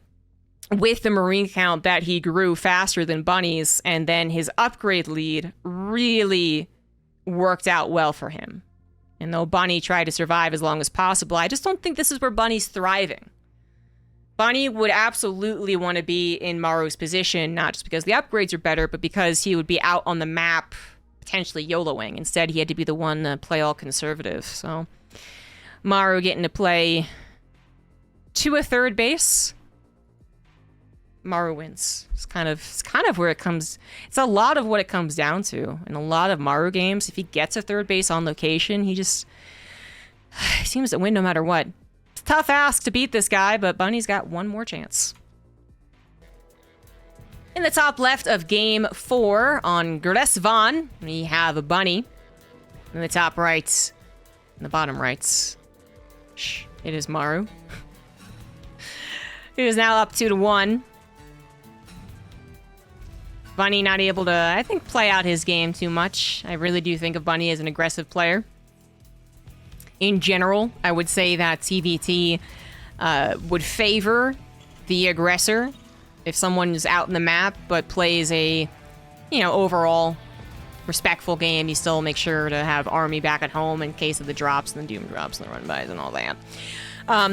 with the Marine count that he grew faster than Bunny's, and then his upgrade lead really worked out well for him. And though Bunny tried to survive as long as possible, I just don't think this is where Bunny's thriving. Bunny would absolutely want to be in Maru's position, not just because the upgrades are better, but because he would be out on the map, potentially YOLOing. Instead, he had to be the one to play all conservative. So, Maru getting to play to a 3rd base. Maru wins. It's kind of where it comes. It's a lot of what it comes down to in a lot of Maru games. If he gets a 3rd base on location, he seems to win no matter what. Tough ask to beat this guy, but Bunny's got one more chance. In the top left of game 4 on Gresvan, we have a Bunny. In the top right, in the bottom right, it is Maru. He is now up 2-1. Bunny not able to, I think, play out his game too much. I really do think of Bunny as an aggressive player. In general, I would say that TVT would favor the aggressor if someone is out in the map but plays a, overall respectful game. You still make sure to have army back at home in case of the drops and the doom drops and the run-bys and all that.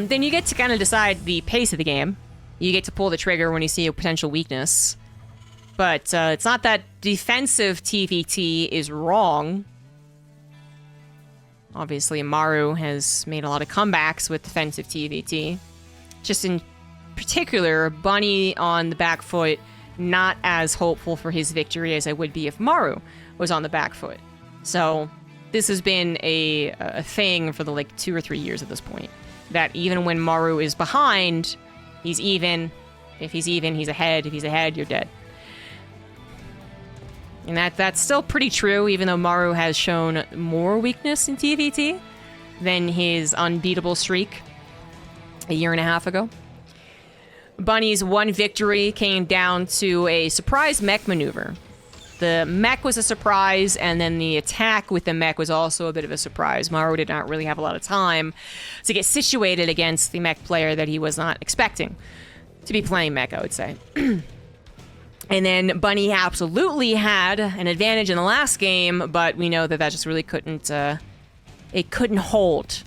Then you get to kind of decide the pace of the game. You get to pull the trigger when you see a potential weakness. But it's not that defensive TVT is wrong. Obviously, Maru has made a lot of comebacks with defensive TVT. Just in particular, Bunny on the back foot, not as hopeful for his victory as I would be if Maru was on the back foot. So this has been a thing for the 2 or 3 years at this point. That even when Maru is behind, he's even. If he's even, he's ahead. If he's ahead, you're dead. And that's still pretty true, even though Maru has shown more weakness in TVT than his unbeatable streak a year and a half ago. Bunny's one victory came down to a surprise mech maneuver. The mech was a surprise, and then the attack with the mech was also a bit of a surprise. Maru did not really have a lot of time to get situated against the mech player that he was not expecting to be playing mech, I would say. And then Bunny absolutely had an advantage in the last game, but we know that just really couldn't hold.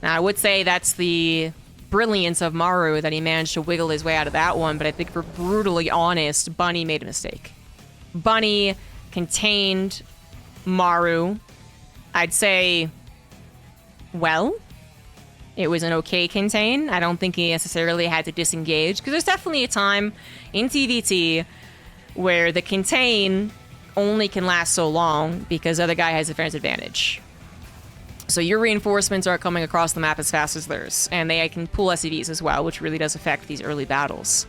Now, I would say that's the brilliance of Maru, that he managed to wiggle his way out of that one, but I think if we're brutally honest, Bunny made a mistake. Bunny contained Maru. I'd say, well, it was an okay contain. I don't think he necessarily had to disengage, because there's definitely a time in TVT where the contain only can last so long because the other guy has a defense advantage. So your reinforcements aren't coming across the map as fast as theirs, and they can pull SCVs as well, which really does affect these early battles.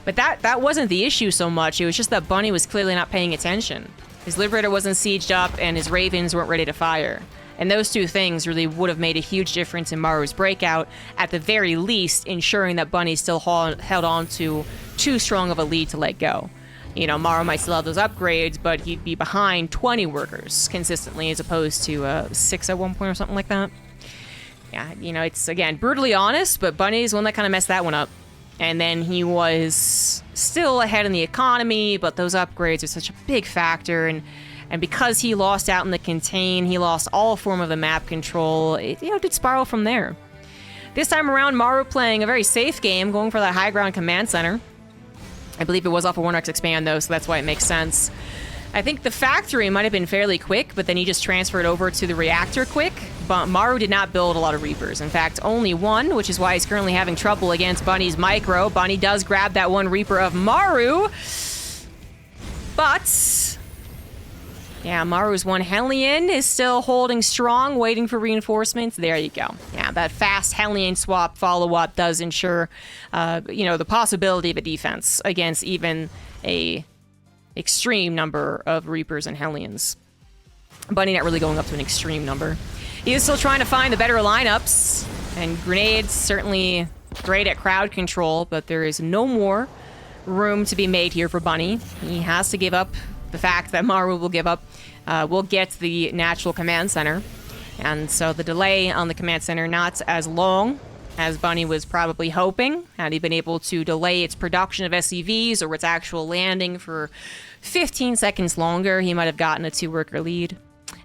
But that wasn't the issue so much. It was just that Bunny was clearly not paying attention. His Liberator wasn't sieged up, and his Ravens weren't ready to fire. And those two things really would have made a huge difference in Maru's breakout, at the very least ensuring that Bunny still held on to too strong of a lead to let go. Maru might still have those upgrades, but he'd be behind 20 workers consistently as opposed to 6 at one point or something like that. Yeah, it's, again, brutally honest, but Bunny's one that kind of messed that one up. And then he was still ahead in the economy, but those upgrades are such a big factor, and because he lost out in the contain, he lost all form of the map control. It did spiral from there. This time around, Maru playing a very safe game, going for that high ground command center. I believe it was off a 1x expand, though, so that's why it makes sense. I think the factory might have been fairly quick, but then he just transferred over to the reactor quick. But Maru did not build a lot of Reapers. In fact, only one, which is why he's currently having trouble against Bunny's Micro. Bunny does grab that one Reaper of Maru. But yeah, Maru's one Hellion is still holding strong, waiting for reinforcements. There you go. Yeah, that fast Hellion swap follow-up does ensure, the possibility of a defense against even a extreme number of Reapers and Hellions. Bunny not really going up to an extreme number. He is still trying to find the better lineups, and Grenades certainly great at crowd control, but there is no more room to be made here for Bunny. He has to give up the fact that Maru will give up, will get the natural command center. And so the delay on the command center not as long as Bunny was probably hoping. Had he been able to delay its production of SCVs or its actual landing for 15 seconds longer, he might have gotten a 2-worker lead.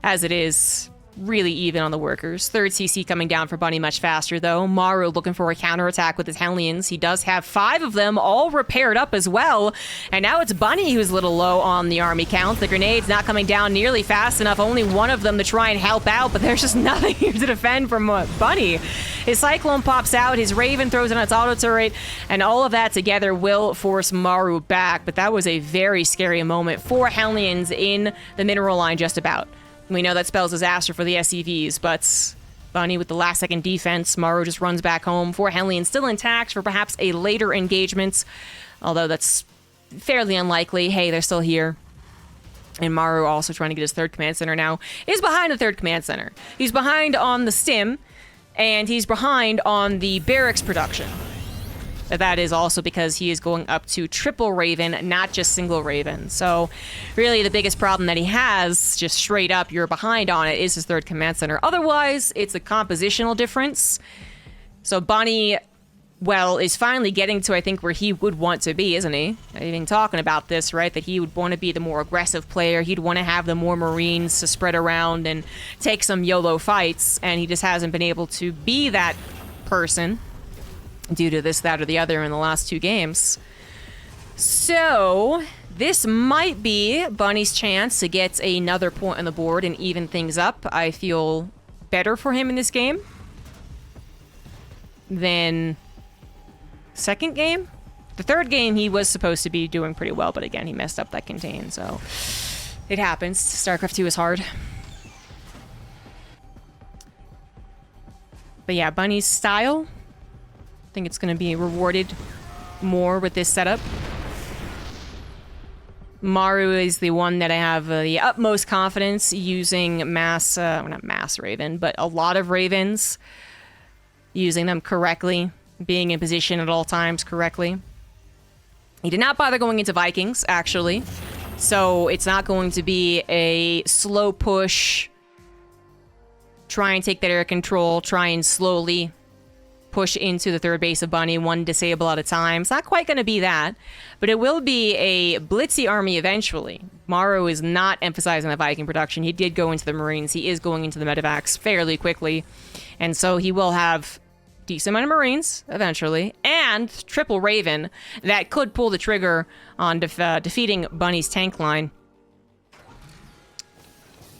As it is, really even on the workers. Third CC coming down for Bunny much faster, though. Maru looking for a counterattack with his Hellions. He does have 5 of them, all repaired up as well. And now it's Bunny who's a little low on the army count. The grenades not coming down nearly fast enough. Only one of them to try and help out, but there's just nothing here to defend from Bunny. His Cyclone pops out, his Raven throws in its auto turret, and all of that together will force Maru back. But that was a very scary moment. 4 Hellions in the mineral line just about. We know that spells disaster for the SCVs, but Bunny with the last-second defense. Maru just runs back home. 4 Hellions still intact for perhaps a later engagement, although that's fairly unlikely. Hey, they're still here. And Maru also trying to get his 3rd command center now. Is behind the 3rd command center. He's behind on the stim, and he's behind on the barracks production. That is also because he is going up to triple Raven, not just single Raven. So really the biggest problem that he has, just straight up, you're behind on it, is his 3rd command center. Otherwise, it's a compositional difference. So Bunny, well, is finally getting to, I think, where he would want to be, isn't he? I've been talking about this, right? That he would want to be the more aggressive player. He'd want to have the more Marines to spread around and take some YOLO fights. And he just hasn't been able to be that person due to this, that, or the other in the last 2 games. So this might be Bunny's chance to get another point on the board and even things up. I feel better for him in this game than 2nd game. The 3rd game he was supposed to be doing pretty well, but again, he messed up that contain, so it happens. StarCraft 2 is hard. But yeah, Bunny's style, I think it's going to be rewarded more with this setup. Maru is the one that I have the utmost confidence using mass, well, not mass Raven, but a lot of Ravens, using them correctly, being in position at all times correctly. He did not bother going into Vikings, actually, so it's not going to be a slow push, try and take that air control, try and slowly push into the 3rd base of Bunny, 1 disable at a time. It's not quite going to be that, but it will be a blitzy army eventually. Maru is not emphasizing the Viking production. He did go into the Marines. He is going into the medevacs fairly quickly, and so he will have decent amount of Marines eventually, and triple Raven that could pull the trigger on defeating Bunny's tank line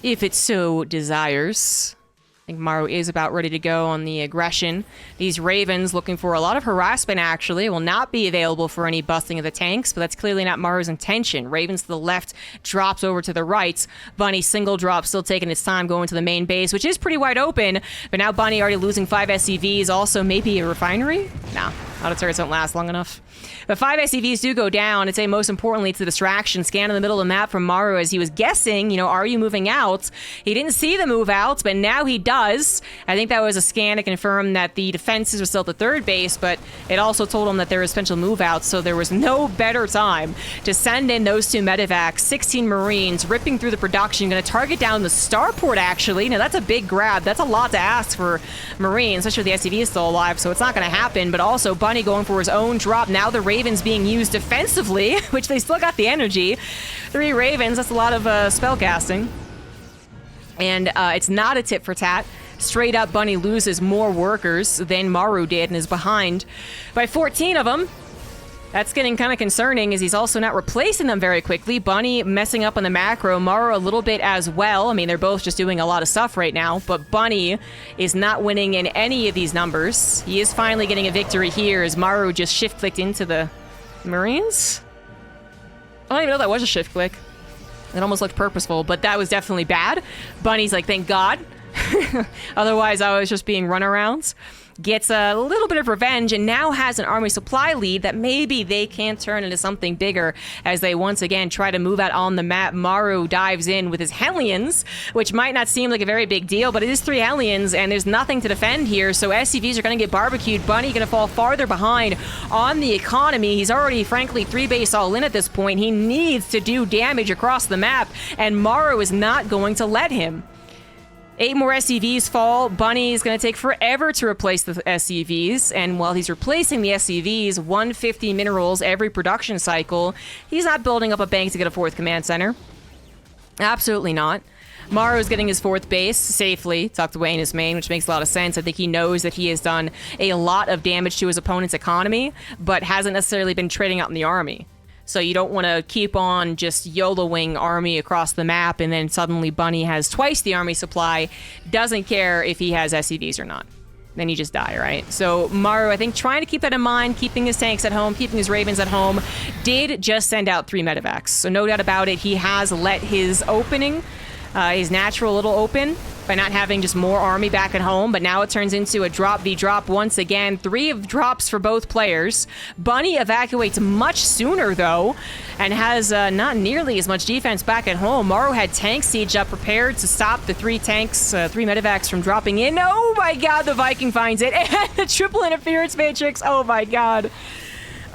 if it so desires. I think Maru is about ready to go on the aggression. These Ravens looking for a lot of harassment, actually. Will not be available for any busting of the tanks, but that's clearly not Maru's intention. Ravens to the left, drops over to the right. Bunny single drop, still taking its time going to the main base, which is pretty wide open. But now Bunny already losing 5 SCVs. Also, maybe a refinery? Nah, auto turrets don't last long enough. But 5 SCVs do go down. I'd say most importantly, it's the distraction. Scan in the middle of the map from Maru as he was guessing, are you moving out? He didn't see the move out, but now he does. I think that was a scan to confirm that the defenses were still at the 3rd base, but it also told him that there was potential move out, so there was no better time to send in those 2 medevacs, 16 Marines, ripping through the production, going to target down the starport, actually. Now, that's a big grab. That's a lot to ask for Marines, especially if the SCV is still alive, so it's not going to happen, but also Bunny going for his own drop. Now the Ravens being used defensively, which they still got the energy. 3 Ravens, that's a lot of spell casting. And it's not a tit for tat. Straight up, Bunny loses more workers than Maru did and is behind by 14 of them. That's getting kind of concerning as he's also not replacing them very quickly. Bunny messing up on the macro, Maru a little bit as well. I mean, they're both just doing a lot of stuff right now, but Bunny is not winning in any of these numbers. He is finally getting a victory here as Maru just shift-clicked into the Marines? I don't even know that was a shift-click. It almost looked purposeful, but that was definitely bad. Bunny's like, thank God. Otherwise, I was just being runarounds. Gets a little bit of revenge and now has an army supply lead that maybe they can turn into something bigger as they once again try to move out on the map. Maru dives in with his Hellions, which might not seem like a very big deal, but it is 3 Hellions and there's nothing to defend here, so SCVs are going to get barbecued. Bunny going to fall farther behind on the economy. He's already, frankly, 3 base all in at this point. He needs to do damage across the map, and Maru is not going to let him. 8 more SCVs fall. Bunny is going to take forever to replace the SCVs, and while he's replacing the SCVs, 150 minerals every production cycle, he's not building up a bank to get a 4th command center. Absolutely not. Maru is getting his 4th base safely, tucked away in his main, which makes a lot of sense. I think he knows that he has done a lot of damage to his opponent's economy, but hasn't necessarily been trading out in the army. So you don't want to keep on just YOLOing army across the map and then suddenly Bunny has twice the army supply, doesn't care if he has SCVs or not. Then you just die, right? So Maru, I think, trying to keep that in mind, keeping his tanks at home, keeping his Ravens at home, did just send out 3 medevacs. So no doubt about it, he has let his opening, his natural little open, by not having just more army back at home, but now it turns into a drop v drop once again. 3 of drops for both players. Bunny evacuates much sooner though, and has not nearly as much defense back at home. Maru had tank siege up, prepared to stop the 3 tanks, 3 medevacs from dropping in. Oh my god, the Viking finds it, and the triple interference matrix, oh my god.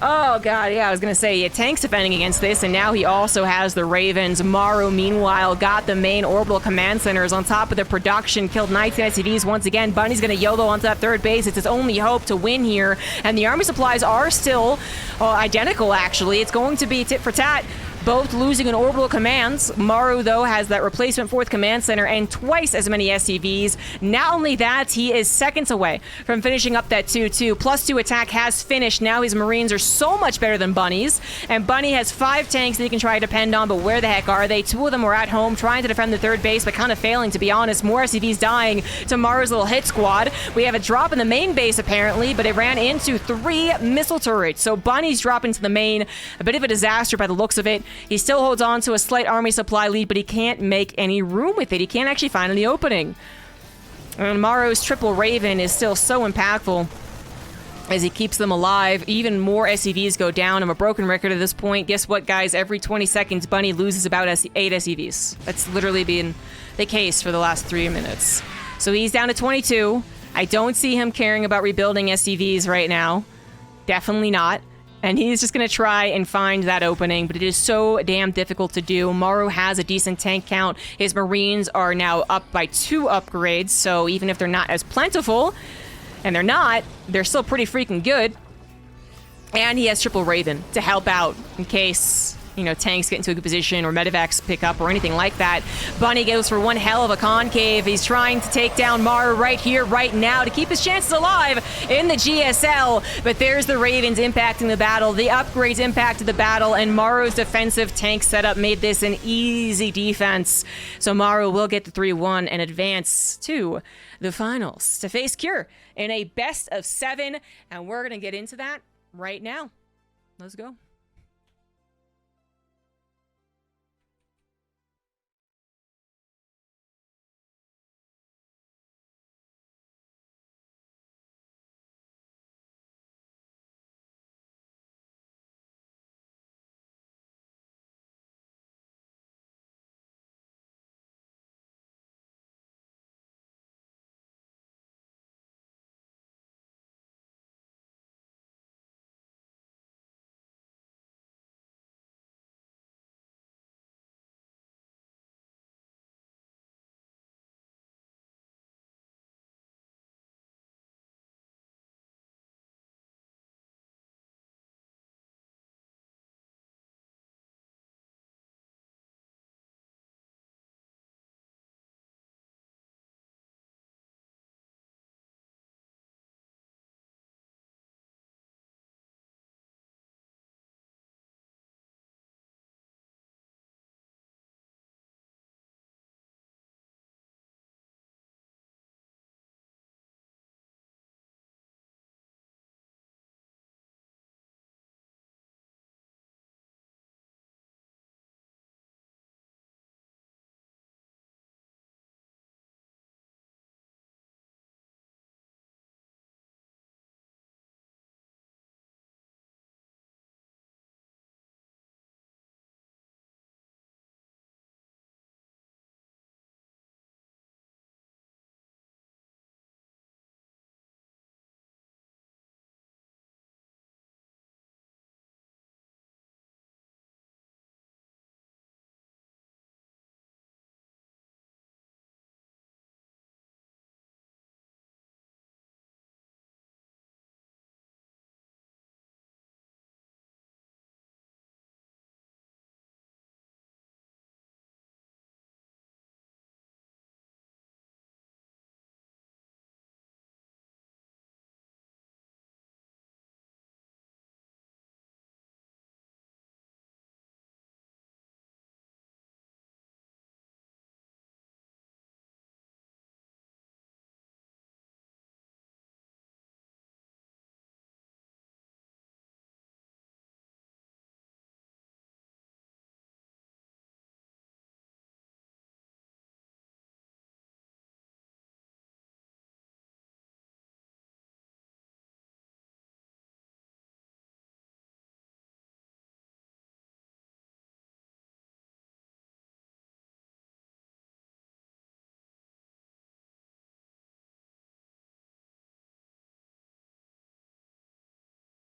Oh god, yeah, I was gonna say, yeah, tank's defending against this, and now he also has the Ravens. Maru, meanwhile, got the main orbital command centers on top of the production, killed 19 SCVs once again. Bunny's gonna YOLO onto that 3rd base. It's his only hope to win here, and the army supplies are still identical, actually. It's going to be tit for tat. Both losing in orbital commands. Maru, though, has that replacement 4th command center and twice as many SCVs. Not only that, he is seconds away from finishing up that 2-2. +2 attack has finished. Now his Marines are so much better than Bunny's. And Bunny has 5 tanks that he can try to depend on, but where the heck are they? 2 of them were at home trying to defend the 3rd base, but kind of failing, to be honest. More SCVs dying to Maru's little hit squad. We have a drop in the main base, apparently, but it ran into 3 missile turrets. So Bunny's dropping to the main. A bit of a disaster by the looks of it. He still holds on to a slight army supply lead, but he can't make any room with it. He can't actually find any opening. And Maru's triple Raven is still so impactful as he keeps them alive. Even more SCVs go down. I'm a broken record at this point. Guess what, guys? Every 20 seconds, Bunny loses about 8 SCVs. That's literally been the case for the last 3 minutes. So he's down to 22. I don't see him caring about rebuilding SCVs right now. Definitely not. And he's just going to try and find that opening, but it is so damn difficult to do. Maru has a decent tank count. His Marines are now up by 2 upgrades, so even if they're not as plentiful, and they're still pretty freaking good. And he has triple Raven to help out in case, you know, tanks get into a good position or medevacs pick up or anything like that. Bunny goes for one hell of a concave. He's trying to take down Maru right here, right now to keep his chances alive in the GSL. But there's the Ravens impacting the battle. The upgrades impacted the battle, and Maru's defensive tank setup made this an easy defense. So Maru will get the 3-1 and advance to the finals to face Cure in a best of 7. And we're going to get into that right now. Let's go.